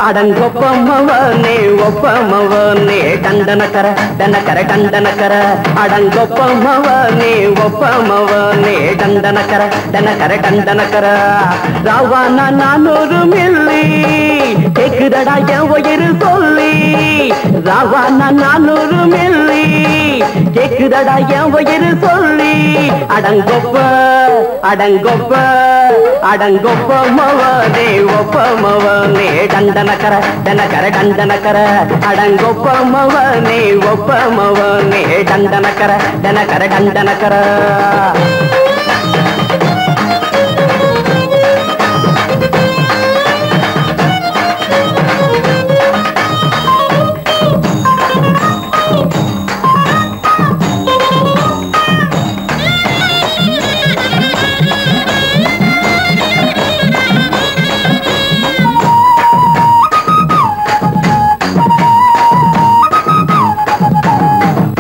அடங்கொப்பமவனே ஒப்பமவனே டண்டனக்கர டனக்கர டண்டனக்கர அடங்கொப்பமவனே ஒப்பமவனே டண்டனக்கர டனக்கர டண்டனக்கர ராவானா 400 milli கேக்குதடா என் உயிர் சொல்லி ராவானா 400 milli கேக்குதடா என் உயிர் சொல்லி அடங்கொப்ப அடங்கொப்ப அடங்கொப்பமவனே ஒப்பமவனே டண்டனக்கர டனக்கர டண்டனக்கர அடங்கொப்பமவனே ஒப்பமவனே டண்டனக்கர டனக்கர டண்டனக்கர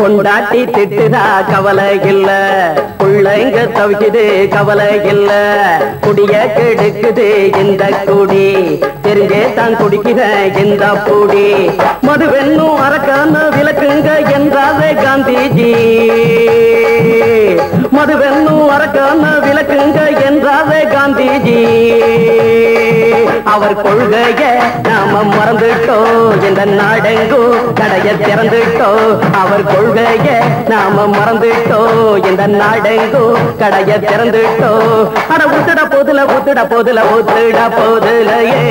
கொண்டாட்டி திட்டுதா கவலை இல்ல புள்ளைங்க தவிக்குது கவலை இல்ல குடிய கெடுக்குது இந்த குடி தெரிஞ்சே தான் குடிக்கிற இந்த பூடி மதுவென்னும் அரக்கான விளக்குங்க என்றாவே காந்திஜி மதுவென்னும் அரக்கான விளக்குங்க என்றாவே காந்திஜி அவர் கொள்கைய நாம மறந்துட்டோம் இந்த நாடெங்கும் கடைய திறந்துட்டோம் அவர் கொள்கைய நாம மறந்துட்டோம் இந்த நாடெங்கும் கடைய திறந்துட்டோம் அட ஊத்துட போதுல ஊத்துட போதுல ஊத்துட போதுலையே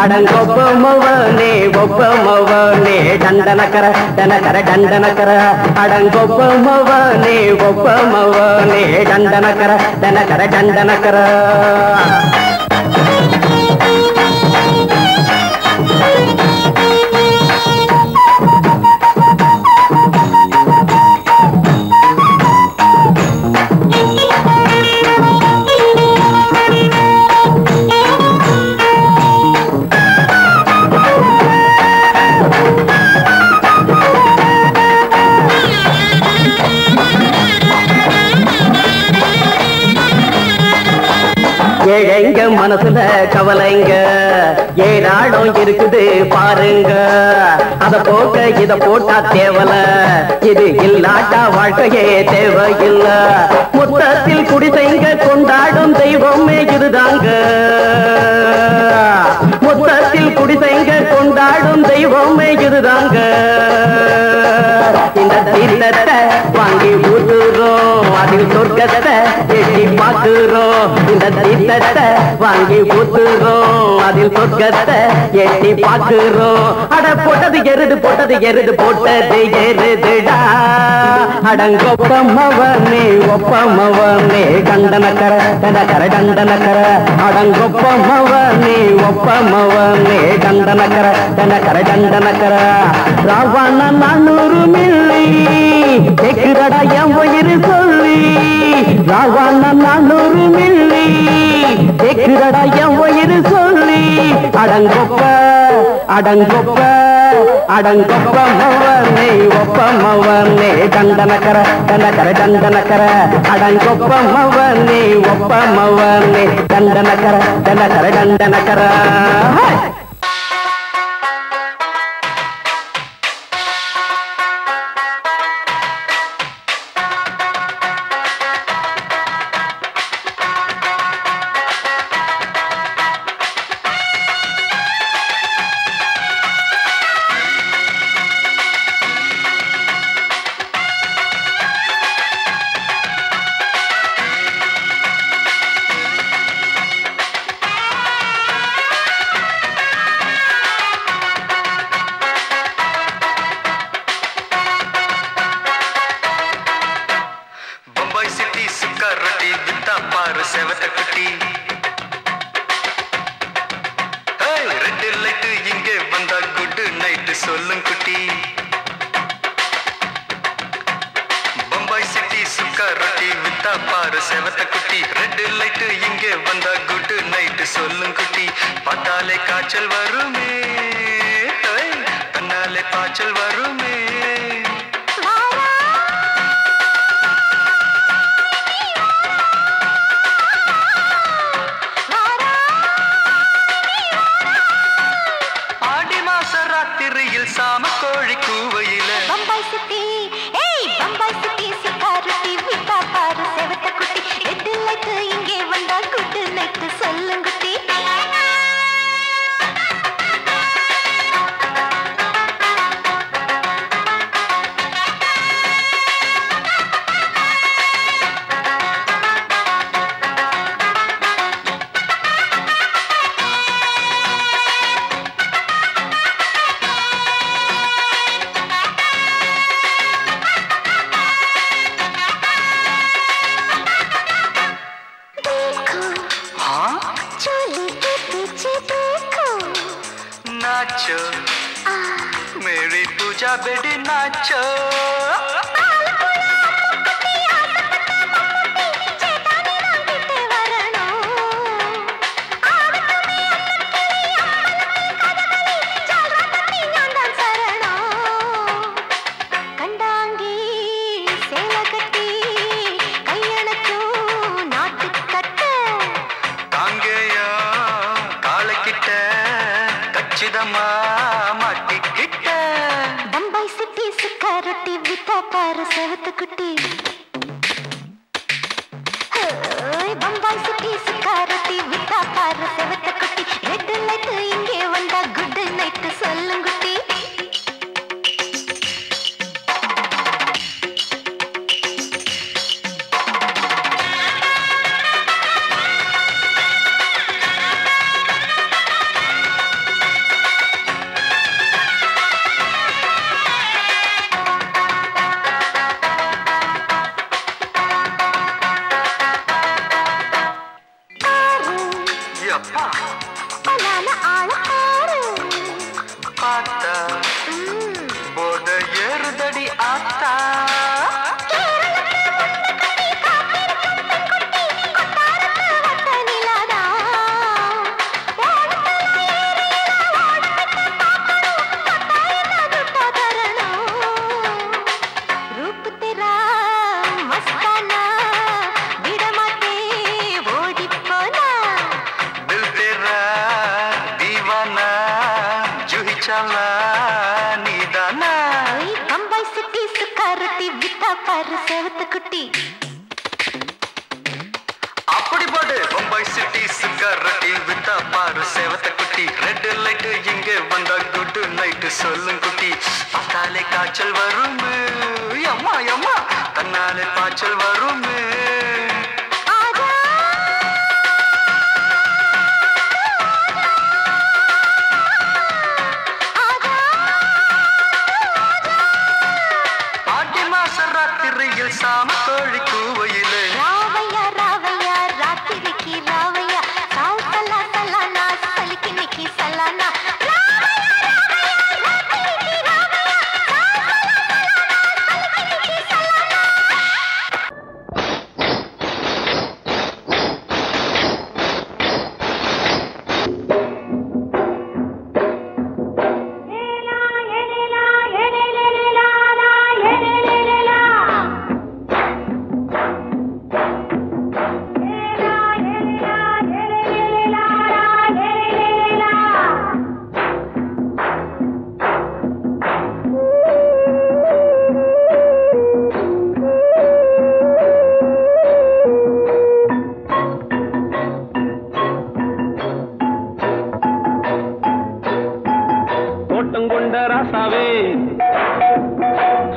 அடங்கொப்பமவனே ஒப்பமவனே டண்டனக்கர டனக்கர டண்டனக்கர அடங்கொப்பமவனே ஒப்பமவனே டண்டனக்கர டனக்கர டண்டனக்கர ஏழைங்க மனசுல கவலைங்க ஏராளம் இருக்குது பாருங்க அத போக்க இத போட்டா தேவல இது இல்லாட்டா வாழ்க்கையே தேவையில்ல மொத்தத்தில் குடிசைங்க கொண்டாடும் தெய்வமே இதுதாங்க மொத்தத்தில் குடிசைங்க கொண்டாடும் தெய்வமே இதுதாங்க இந்த தீர்த்தத்தை வாங்கி ஊத்துறோம் அதில் சொர்க்கத்தை எட்டி பார்க்கிறோம் இந்த தீர்த்தத்தை வாங்கி ஊத்துறோம் அதில் சொர்க்கத்தை எட்டி பார்க்கிறோம் அட போட்டது எருது போட்டது எருதுடா அடங்கொப்பமவனே ஒப்பமவனே டண்டனக்கர டனக்கர டண்டனக்கர அடங்கொப்பமவனே ஒப்பமவனே டண்டனக்கர டனக்கர டண்டனக்கர ராவானா 400 மில்லி கேக்குதடா என் உயிர் சொல்லி ராவானா 400 மில்லி கேக்குதடா என் உயிர் சொல்லி அடங்கொப்ப அடங்கொப்ப அடங்கொப்பமவனே ஒப்பமவனே டண்டனக்கர டனக்கர டண்டனக்கர அடங்கொப்பமவனே ஒப்பமவனே டண்டனக்கர டனக்கர டண்டனக்கர ராத்திரியில் சாம கோழி கூவையில பம்பாய் சிட்டி பம்பாய் சிட்டி சிக்காரத்தி விட்டா பாரு செவத்த குட்டி எட்டு லைட்டு இங்கே வந்தா குட்டு லைட்டு சொல்லுங்குட்டி नाचो मेरी पूजा बेटी नाचो பம்பாய் சிட்டி சிக்காரட்டி விட்டா பாரு செவத்த குட்டி பம்பாய் சிட்டி சிக்காரட்டி விட்டா பாரு செவத்த குட்டி ரெட் லைட் இங்கே வந்தா குட் நைட் சொல்லுங்குட்டி பம்பாய் சிட்டி சிக்காரட்டி விட்டா பாரு செவத்த குட்டி அப்படி போடு பம்பாய் சிட்டி சிக்காரட்டி விட்டா பாரு செவத்த குட்டி ரெட் லைட் இங்கே வந்தா குட் நைட் சொல்லும் குட்டி பார்த்தாலே காய்ச்சல் வரும் அம்மா அம்மா தன்னாலே பாய்ச்சல் வரும் சாம கோழி கூவையிலே ராவையா ராவையா ராத்திரிக்கு ராவையா சால் சலா சலானா சலிக்கு நிக்கி சலானா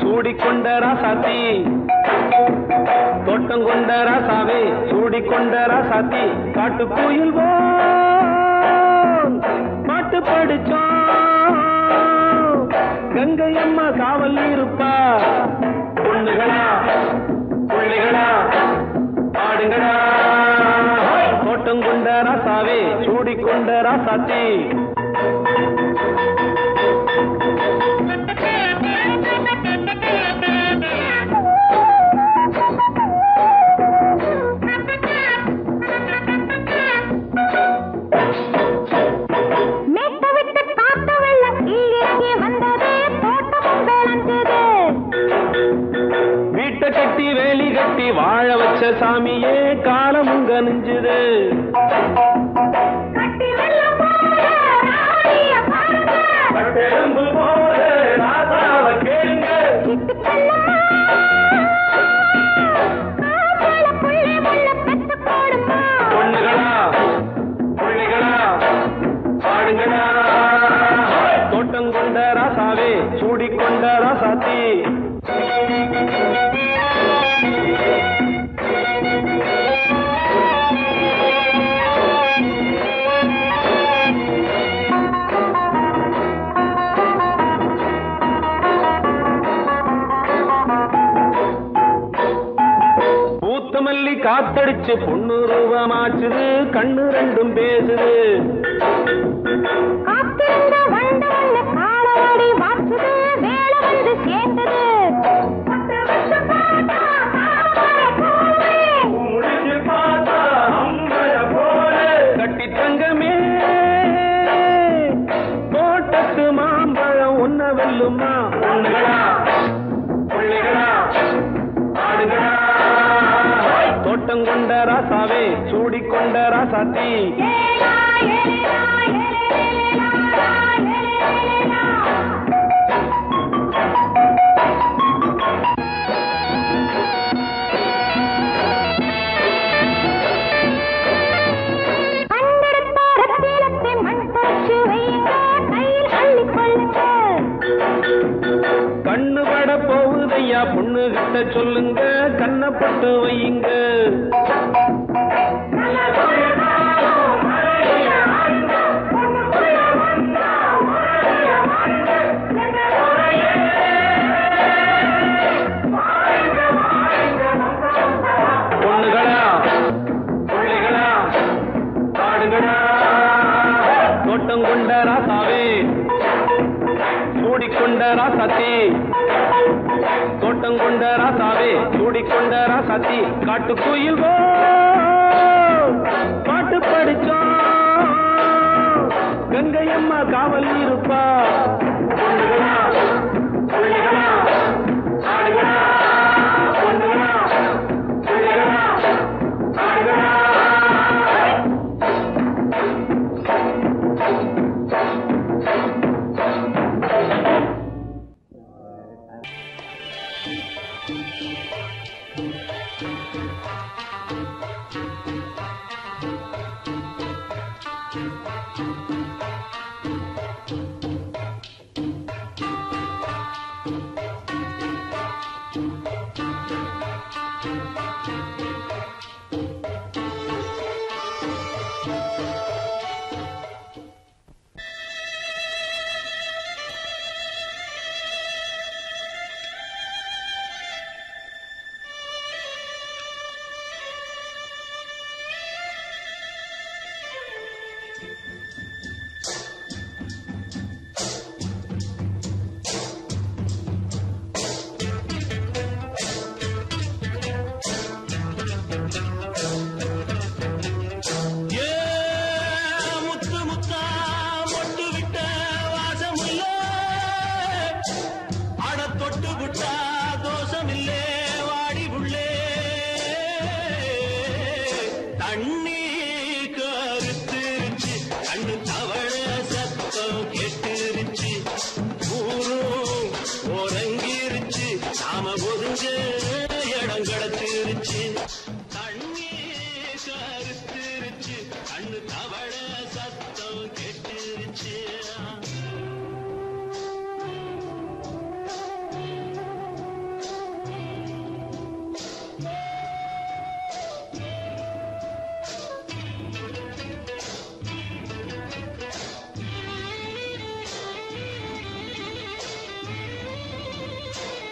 சூடிக்கொண்ட ராசாத்தி தோட்டம் கொண்ட ராசாவே சூடிக்கொண்ட ராசாத்தி காட்டு கோயில் பாட்டு படிச்சோம் கங்கை அம்மா காவல் இருப்பா பொண்ணுகளா பிள்ளைகளா ஆடுங்களா தோட்டம் கொண்ட ராசாவே சூடிக்கொண்ட ராசாத்தி கட்டி வேலி கட்டி வாழ வச்ச சாமியே காலமும் கனிஞ்சுது கட்டெலும்பு போல ஆடுங்கடா தோட்டம் கொண்ட ராசாவே சூடிக்கொண்ட ராசாத்தி மல்லி காத்தடிச்சு பொண்ணு ரூபமாச்சுது கண்ணு ரெண்டும் பேசுது கட்டி தங்கமே தோட்டத்து மாம்பழம் ஒன்ன வெல்லுமா பொண்ணுகளா பிள்ளைகளா ஆடுகளா தோட்டம் கொண்ட ராசாவே சூடிக்கொண்ட ராசாத்தி கண்ணு பட போகுதையா பொண்ணு கிட்ட சொல்லுங்க கண்ணப்பட்டு வையுங்க பொண்ணுகளா பிள்ளைகளா ஆடுங்களா தோட்டம் கொண்ட ராசாவே சூடிக்கொண்ட ராசாத்தி தோட்டம் கொண்ட ராசாவே சூடிக்கொண்ட ராசாத்தி காட்டுக்குயில் பாட்டு படிச்சோம் கங்கையம்மா காவல் இருப்பா பொண்ணுகளா பிள்ளைகளா ஆடுகளா பொண்ணுகளா பிள்ளைகளா ஆடுகளா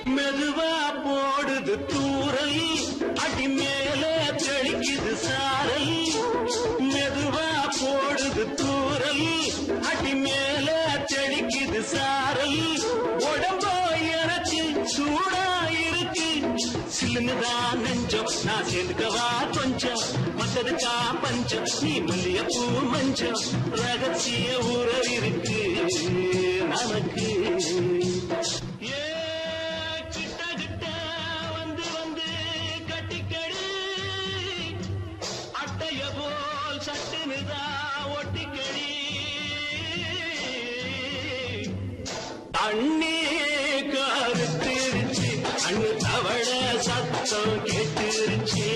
மெதுவா போடுது தூரல் அடி மேலே தெளிக்குது சாரல் மெதுவா போடுது தூரல் அடி மேலே தெளிக்குது சாரல் உடம்போ எனக்கு சூடா இருக்கு சில்லுதான் நெஞ்சம் நான் சேர்ந்துக்கவா கொஞ்சம் மத்ததுக்கா பஞ்சம் நீ மல்லிகைப்பூ மஞ்சம் ரகசிய உறவு இருக்கு நமக்கு அண்ணே கருத்திருச்சு அண்ணு தவள சத்தம் கேட்டுருச்சு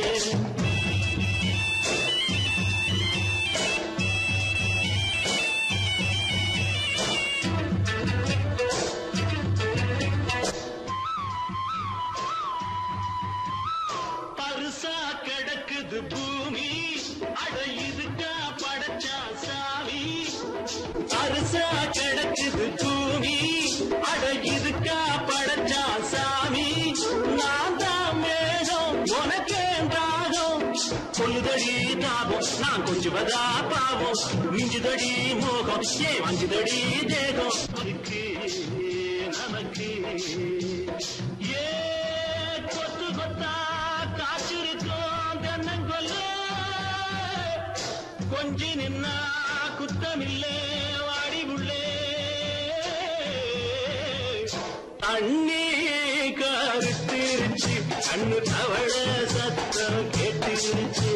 தரிசா கிடக்குது பூமி அட இதுக்கா படைச்சா சாமி நான் தான் மேகம் உனக்கே தாகம் சொல்லுதடி தாபம் நான் கொஞ்சுவதா பாவம் மிஞ்சுதடி மோகம் ஏ வஞ்சுதடி தேகம் அதுக்கு நமக்கு ஏ கொத்து கொத்தா காற்றிருக்கோம் தென்னங்கொல்ல கொஞ்சி நின்னா குத்தமில்லே வாடி உள்ளே தண்ணி கருத்திருச்சு கண்ணு தவள சத்தம் கேட்டுருச்சு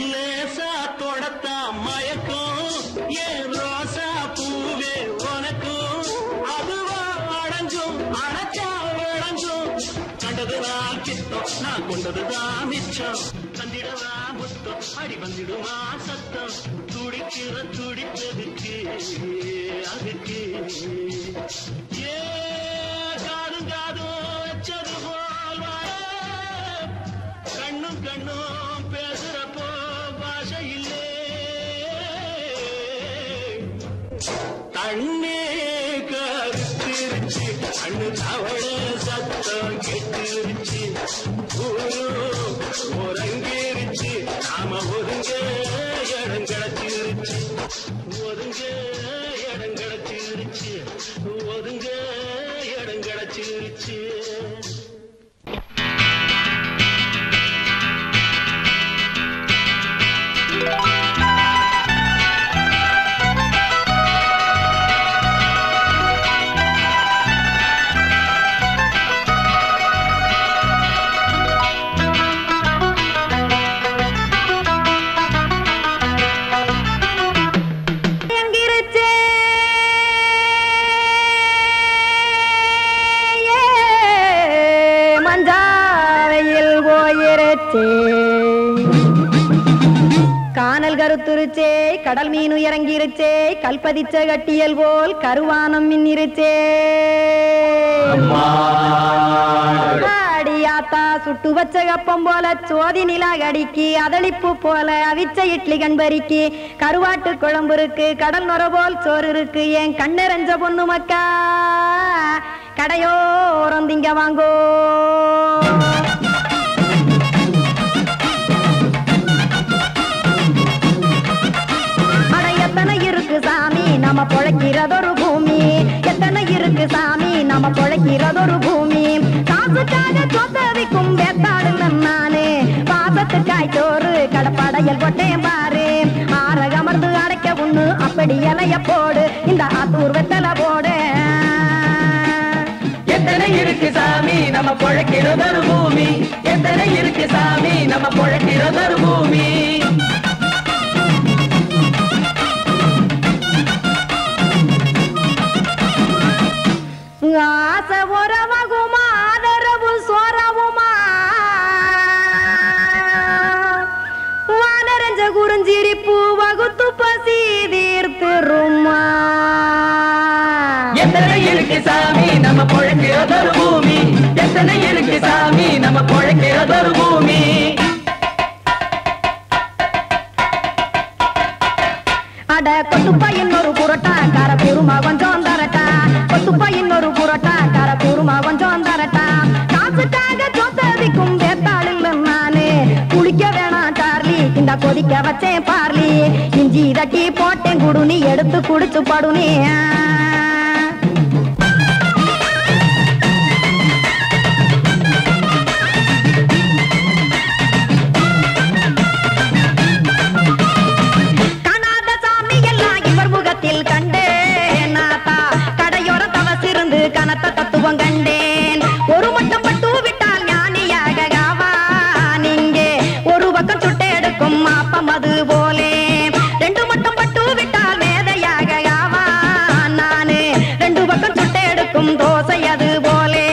லேசா தொடத்தா மயக்கும் ஏன் ரோசா பூவே உனக்கும் அதுவா அடங்கும் அடைச்சா அடங்கும் கண்டதுதான் கித்தம் நான் கொண்டதுதான் மிச்சம் தந்திடவா முத்தம் அடி வந்துடுமா சத்தம் துடிக்கிற துடிப்பதுக்கு அதுக்கு ஏ காதும் காதும் வச்சது போல் கண்ணும் கண்ணும் பேசுறப்போ பாஷை இல்லே தண்ணே கருத்திருச்சு கண்ணு தவள சத்தம் கெட்டுருச்சு ஒருங்கிருச்சு நாம ஒருங்க இடம் கிடச்சிருச்சு ஒருங்க இடம் கிடச்சிருச்சு ஒருங்க இடம் கிடச்சிருச்சு கானல் கருத்துருச்சே கடல் மீன் இறங்கிருச்சே கல்பதிச்ச கட்டியல் போல் கருவானம் மின்னிருச்சே ஆடியாத்தா சுட்டு வச்ச கப்பம் போல சோதி நிலா கடிக்கு அதளிப்பு போல அவிச்ச இட்லி கண்பறிக்கு கருவாட்டு குழம்பு இருக்கு கடல் நுர போல் சோறு இருக்கு என் கண்ணெரஞ்ச பொண்ணு மக்கா கடையோரம் திங்க வாங்கோ சாமி நம்ம பொழைக்கிறதொரு பூமி எத்தனை இருக்கு சாமி நம்ம பொழைக்கிறதொரு பூமி காசுக்காக சொத்தவிக்கும் வேத்தாடு நானு பாசத்துக்காய் சோறு கடப்படையல் கொட்டேன் பாரு ஆரகமர்ந்து அடைக்க ஒண்ணு அப்படி இலைய போடு இந்த ஆத்தூர் வெத்தலை போடு எத்தனை இருக்கு சாமி நம்ம பொழைக்கிறதொரு பூமி எத்தனை இருக்கு சாமி நம்ம பொழைக்கிறதொரு பூமி ஆசை உறவகுமா ஆதரவு சோறவுமா வானரஞ்ச குறிஞ்சிரிப்பு வகுத்து பசி தீர்த்துருமா எத்தனை இருக்கு சாமி நம்ம பொழைக்கிறதொரு பூமி எத்தனை இருக்கு சாமி நம்ம பொழைக்கிறதொரு பூமி அட கொத்துப்பா இன்னொரு புரோட்டா கார பெருமா கொஞ்சம் தரட்டா கொத்துப்பா இன்னொரு புரோட்டா கார பெருமா கொஞ்சம் தரட்டா காசுக்காக சொத்ததிக்கும் வேத்தாளில்ல நானு குளிக்க வேணாம் சார்லி இந்த கொதிக்க வச்சேன் பார்லி இஞ்சி தட்டி போட்டேன் குடுனி எடுத்து குடிச்சு படுனி கனத்த தத்துவம் கண்டேன் ஒரு மட்டம் பட்டு விட்டால் ஞானியாக காவா நீங்கே ஒரு பக்கம் சுட்டு எடுக்கும் மாப்பம் அது போலே ரெண்டு மட்டம் பட்டு விட்டால் மேதையாக காவா நானு ரெண்டு பக்கம் சுட்டு எடுக்கும் தோசை அது போலே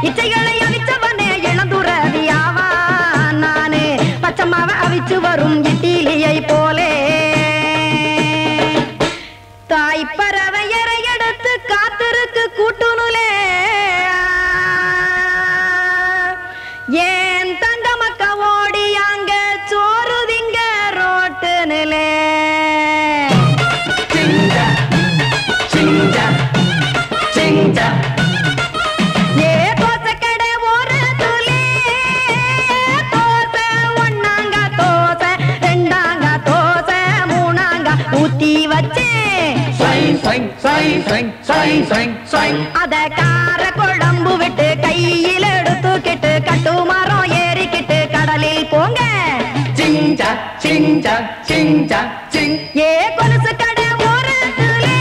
இச்சைகளை அழிச்சவனே இளந்துறவியாவா நானு பச்சம்மா தவிச்சு வரும் இட்டிலியை போலே தாய் பறவையரை எடுத்து காத்திருக்கு கூட்டுனுலே ஏன் தங்க மக்க ஓடியாங்க சோறுதிங்க ரோட்டு நிலே ஏ தோசை கடை ஒரு துளி தோசை ஒன்னாங்க தோசை ரெண்டாங்க தோசை மூணாங்க ஊத்தி வச்சேன் அத கார குழம்பு விட்டு கையில் எடுத்துக்கிட்டு கட்டுமரம் ஏறிக்கிட்டு கடலில் போங்க ஏ கொலுசு கடை ஒரு துளி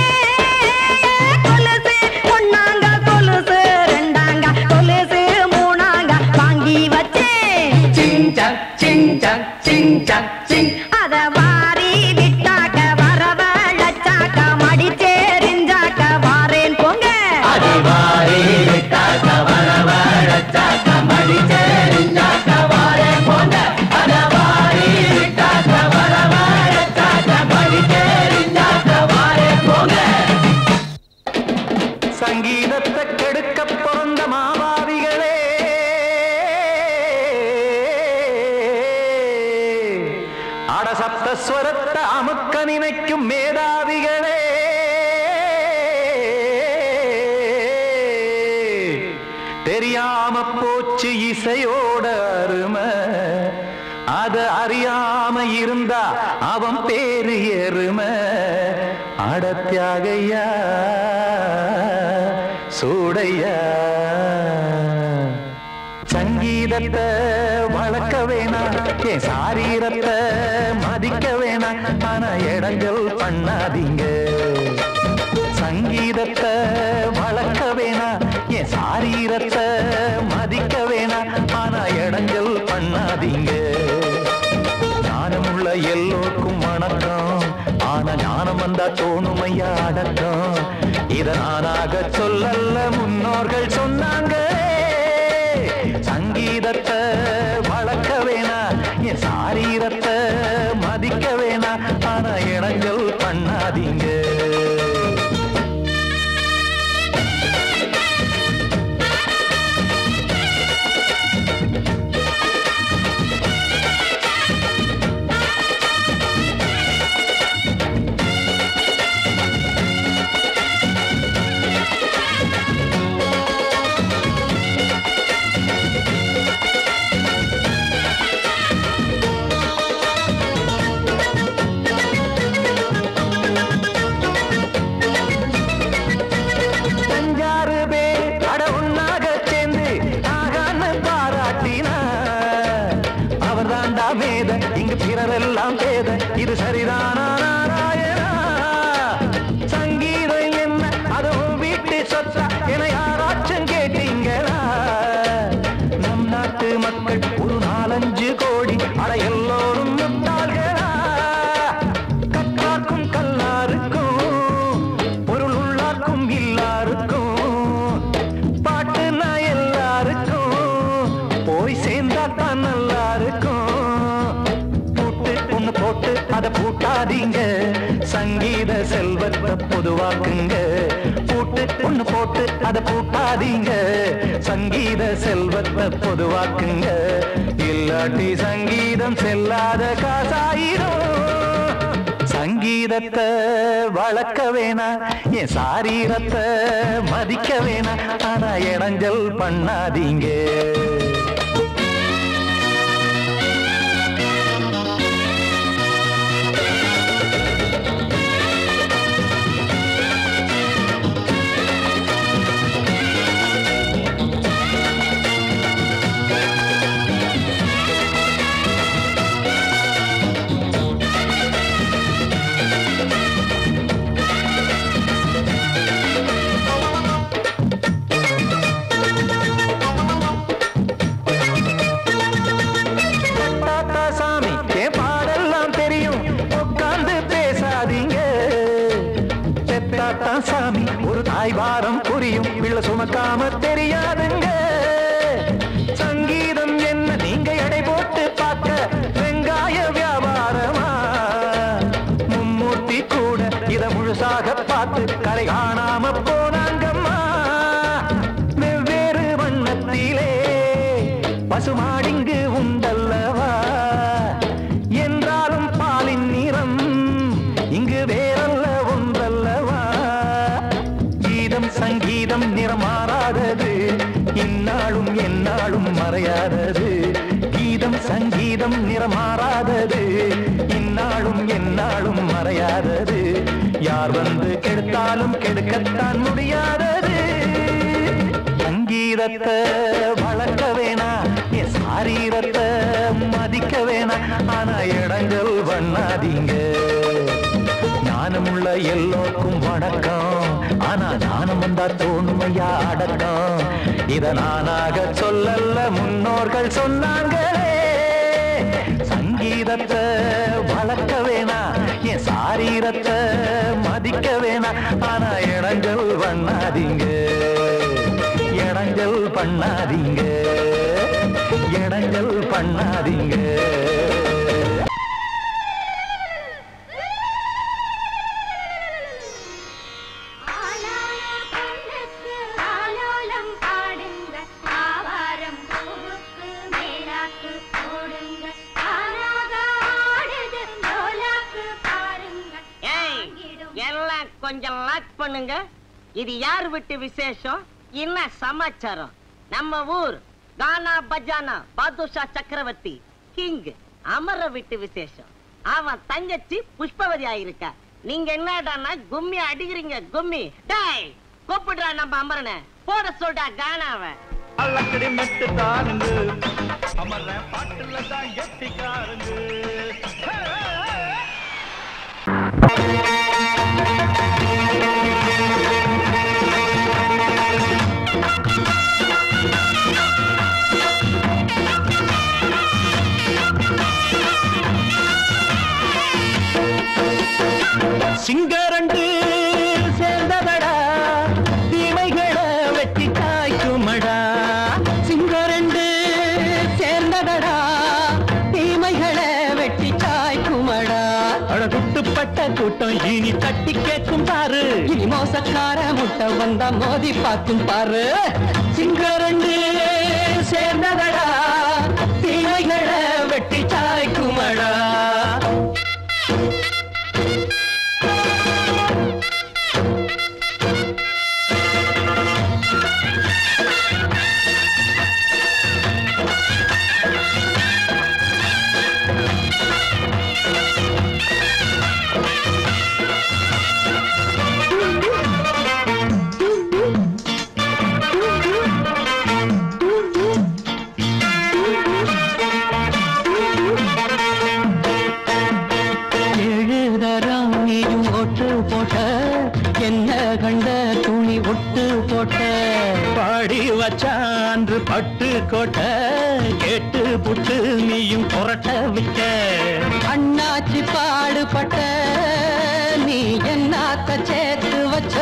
கொலுசு ஒன்னாங்க கொலுசு ரெண்டாங்க கொலுசு மூணாங்க வாங்கி வச்சேன் அத வாரி விட்டாக்க வரவழைச்சாக்க மடிச்சேரிஞ்சாக்க வாரேன் போங்க சங்கீதத்தை கெடுக்க பிறந்த மாபாவிகளே அடசப்தஸ்வரத்தை அமுக்க நினைக்கும் மேதாவிகளே தெரியாம போச்சு இசையோட அருமை அத அறியாம இருந்தா அவன் பேரு எருமை அடத்தியாகையா சூடையா சங்கீதத்தை வளர்க்க வேணாம் என் சாரீரத்தை மதிக்க வேணாம் ஆனா இடங்கள் பண்ணாதீங்க சங்கீதத்தை வளர்க்க வேணாம் என் சாரீரத்தை மதிக்க வேணாம் ஆனா இடங்கள் பண்ணாதீங்க ஞானமுள்ள எல்லோருக்கும் வணக்கம் ஆனா ஞானம் வந்தா தோணுமையா அடக்கம் இத நானாக சொல்லல்ல முன்னோர்கள் சொன்னாங்க சங்கீதத்தை வளர்க்க வேணா என் சாரீரத்தை மதிக்க வேணா ஆனா இடங்கள் பண்ணாதீங்க இங்கு பிறரெல்லாம் பேத இது சரிதானா நாராயணா சங்கீதம் என்ன அதுவும் வீட்டு சொத்தா என யாராச்சும் கேட்டீங்களா நம் நாட்டு மக்கள் ஒரு 4-5 கோடி அட எல்லோரும் முட்டாள்களா கற்றார்க்கும் கல்லாருக்கும் பொருள் உள்ளார்க்கும் இல்லாருக்கும் பாட்டுனா எல்லாருக்கும் போய் சேர்ந்தா தான் நல்லா இருக்கும் போட்டு அத பூட்டாதீங்க சங்கீத செல்வத்தை பொதுவாக்குங்க ஒண்ணு போட்டு அத பூட்டாதீங்க சங்கீத செல்வத்தை பொதுவாக்குங்க இல்லாட்டி சங்கீதம் செல்லாத காசாயிரும் சங்கீதத்தை வளர்க்க வேணா என் சாரீரத்தை மதிக்க வேணா ஆனா இடைஞ்சல் பண்ணாதீங்க சாமி ஒரு தாய் வாரம் புரியும் பிள்ளை சுமக்காம தெரியாதுங்க சங்கீதம் என்ன நீங்க எடை போட்டு பார்க்க வெங்காய கெடுத்தாலும் கெடுக்கத்தான் முடியாதது. சங்கீதத்தை வளர்க்க வேணா, என் சாரீரத்தை மதிக்க வேணா, ஆனா இடங்கள் பண்ணாதீங்க. ஞானமுள்ள எல்லோருக்கும் வணக்கம், ஆனா ஞானம் வந்தா தோணுமையா அடக்கம். இத நானாக சொல்லல, முன்னோர்கள் சொன்னாங்களே. சங்கீதத்தை வளர்க்க வேணா, என் சாரீரத்தை மதிக்க வேணா, ஆனா இடங்கள் பண்ணாதீங்க, இடங்கள் பண்ணாதீங்க, இடங்கள் பண்ணாதீங்க. கொஞ்சம் லாக் பண்ணுங்க. இது யார் வீட்டு விசேஷம்? என்ன சமாச்சாரம்? நம்ம ஊர் கானா பஜானா பாதுஷா சக்கரவர்த்தி கிங் அமர வீட்டு விசேஷம். அவன் தங்கச்சி புஷ்பவதி ஆயிருக்கா. நீங்க என்னடானா கும்மி அடிக்கிறீங்க? கும்மி டேய் கூப்பிடுறா நம்ம அமரனை, போட சொல்றா கானாவை. அல்லக்கடி மெட்டு தாருங்க, அமர பாட்டுல தான் எட்டிக்காருங்க. சிங்கரண்டு சேர்ந்ததடா, தீமைகளை வெட்டி காய்க்குமடா. சிங்கரண்டு சேர்ந்ததடா, தீமைகளை வெட்டி காய்க்குமடா. அழகுட்டுப்பட்ட கூட்டம் இனி தட்டி கேட்கும் பாரு, இனி மோசக்கார முட்டை வந்தா மோதி பார்க்கும் பாரு. சிங்கரண்டு சேர்ந்ததடா, தீமைகளை வெட்டி காய்க்குமடா. பாடி வச்சான்று பட்டு கோட்டை கேட்டு புட்டு நீயும் புரட்ட விட்ட. அண்ணாச்சி பாடுபட்ட நீ என்னாத்த சேர்த்து வச்ச.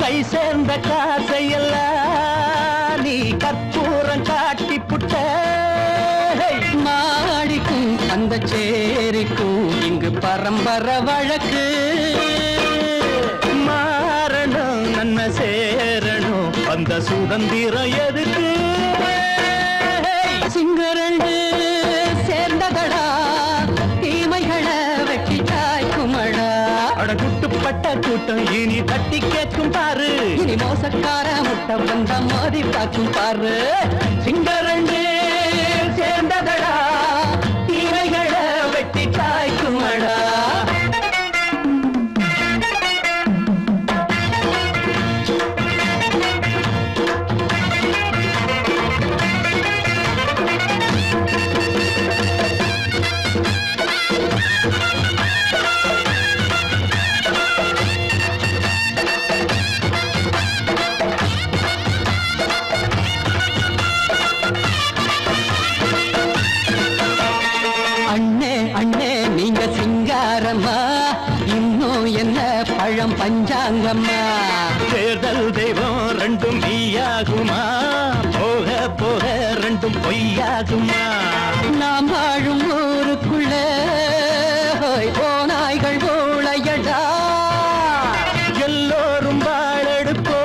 கை சேர்ந்த காசையெல்லாம் நீ கற்பூரம் காட்டி புட்ட. மாடிக்கும் அந்த சேரிக்கும் இங்கு பரம்பரை வழக்கு. மாறணும் நன்மை சேரணும், அந்த சுதந்திரம் எதுக்கு? சிங்கரண்டு சேர்ந்ததடா, தீமைகளை வெட்டி காய்க்குமடா. அடகுட்டுப்பட்ட கூட்டம் இனி தட்டி கேட்கும் பாரு, இனி மோசக்கார முட்டை வந்த மோதி பார்க்கும் பாரு. சிங்கரண்டு சேர்ந்ததடா, தீமைகளை வெட்டி காய்க்குமடா. பழம் பஞ்சாங்கம்மா, தேர்தல் தெய்வம் ரெண்டும் மெய்யாகுமா, போக போக ரெண்டும் பொய்யாகுமா. நாம் வாழும் ஊருக்குள்ள ஓநாய்கள் ஊழையடா, எல்லோரும் வாழெடுப்போ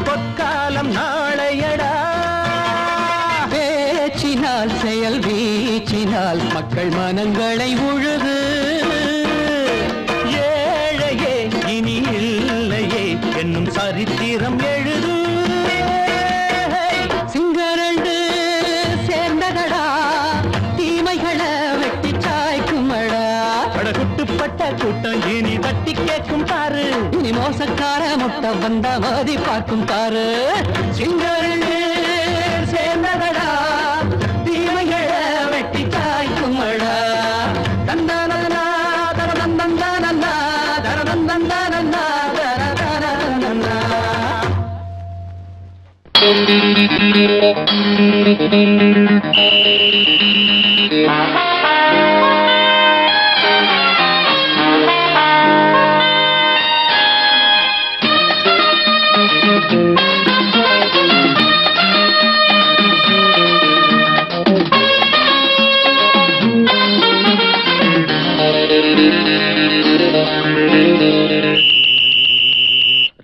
பொற்காலம் நாளையடா. பேச்சினால் செயல் வீச்சினால் மக்கள் மனங்களை உழுது. என்னும் சரித்திரம் எழுது. சிங்கரண்டு சேர்ந்ததடா, தீமைகளை வெட்டி சாய்க்குமடா. அடகுட்டுப்பட்ட கூட்டம் இனி தட்டி கேட்கும் மோசக்கார முட்டை வந்த மதி பார்க்கும் தாரு சிங்கரண்டு சேர்ந்ததடா தீமைகள வெட்டி காய்க்கும் அடா தந்தானா தரதந்தந்தானா தரதந்தந்தானா தரதந்தந்தானா.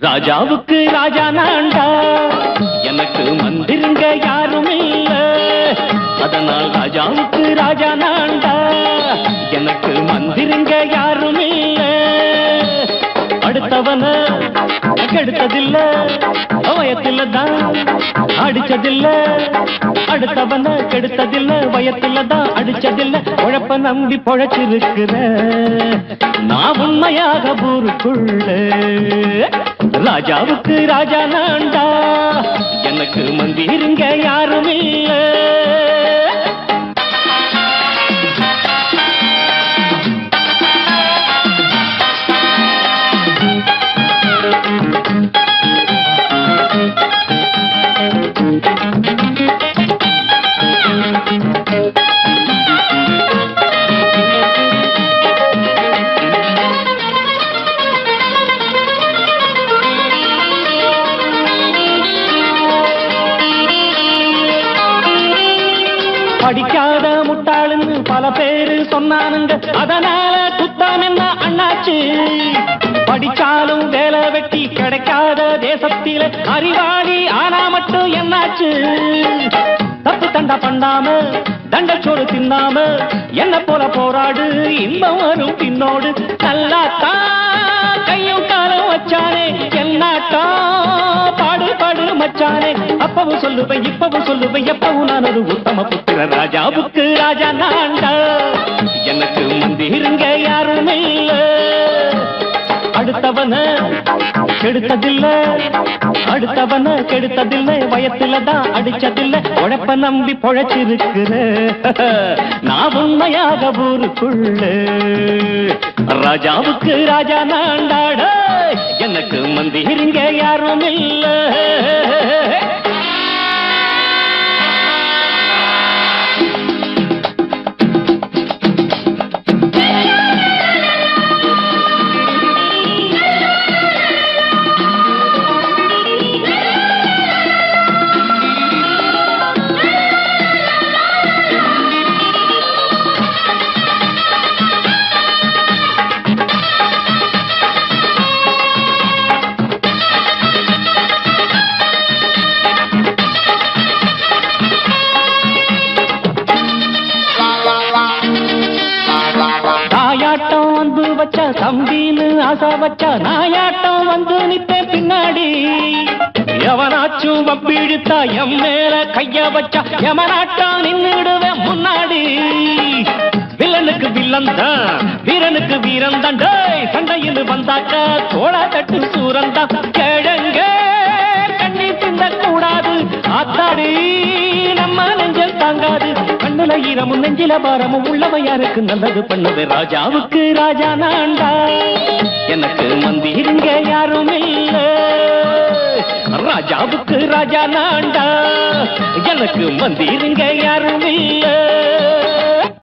ராஜாவுக்கு ராஜா நான்டா எனக்கு மந்திருங்க யாரும் இல்ல அதனால் ராஜாவுக்கு ராஜா நான்டா எனக்கு மந்திருங்க யாரும் இல்ல அடுத்தவன கெடுத்ததில்ல வயத்தில தான் அடிச்சதில்ல அடுத்தவன கெடுத்ததில்ல வயத்தில தான் அடிச்சதில்ல உழப்ப நம்பி பொழைச்சிருக்கிற நான் உண்மையாக ஊருக்குள்ள ராஜாவுக்கு ராஜா நான்டா எனக்கு மந்திருங்க யாரும் இல்ல படிக்காத முட்டாளுன்னு பல பேரு சொன்னானுங்க அதனால குத்தம் என்ன அண்ணாச்சு படிச்சாலும் வேலை வெட்டி கிடைக்காத தேசத்தில அறிவாளி ஆனா மட்டும் என்னாச்சு தப்பு தண்டா பண்ணாம தண்டச்சோடு தின்னாம என்ன போல போராடு இன்பம் வரும் பின்னோடு நல்லாத்தான் கையும் காலம் வச்சானே என்னாட்டா பாடு பாடு மச்சானே அப்பவும் சொல்லுவேன் இப்பவும் சொல்லுவேன் எப்பவும் நான் ஒரு உத்தம புத்திர ராஜாவுக்கு ராஜா நான்டா எனக்கு மந்திருங்க யாரும் இல்ல அடுத்தவன கெடுத்ததில்ல அடுத்தவன கெடுத்ததில்லை வயத்துல தான் அடிச்சதில்லை உழைப்ப நம்பி பொழைச்சிருக்கிற நான் உண்மையாக ஊருக்குள்ள ராஜாவுக்கு ராஜா நான்டாட எனக்கு மந்திருங்க யாரும் இல்ல தம்பின்னு ஆசா வச்சா நாயாட்டம் வந்து நித்தேன் பின்னாடி எவனாச்சும் வப்பிழுத்தா எம் மேல கைய வச்சா எமனாட்டம் நின்னுடுவேன் முன்னாடி வில்லனுக்கு வில்லன் தான் வீரனுக்கு வீரன் தான் சண்டையில் வந்தாக்கா தோளா தட்டு சூரன் தான் கிழங்க கண்ணி திந்த கூடாது ஆத்தாடி நம்ம நெஞ்சல் தாங்காது கண்ணுல ஈரமும் நெஞ்சில பாரமும் உள்ளவன் யாருக்கு நல்லது பண்ணது ராஜாவுக்கு ராஜா நான்டா எனக்கு மந்திருங்க யாரும் இல்ல ராஜாவுக்கு ராஜா நான்டா எனக்கு மந்திருங்க யாரும் இல்ல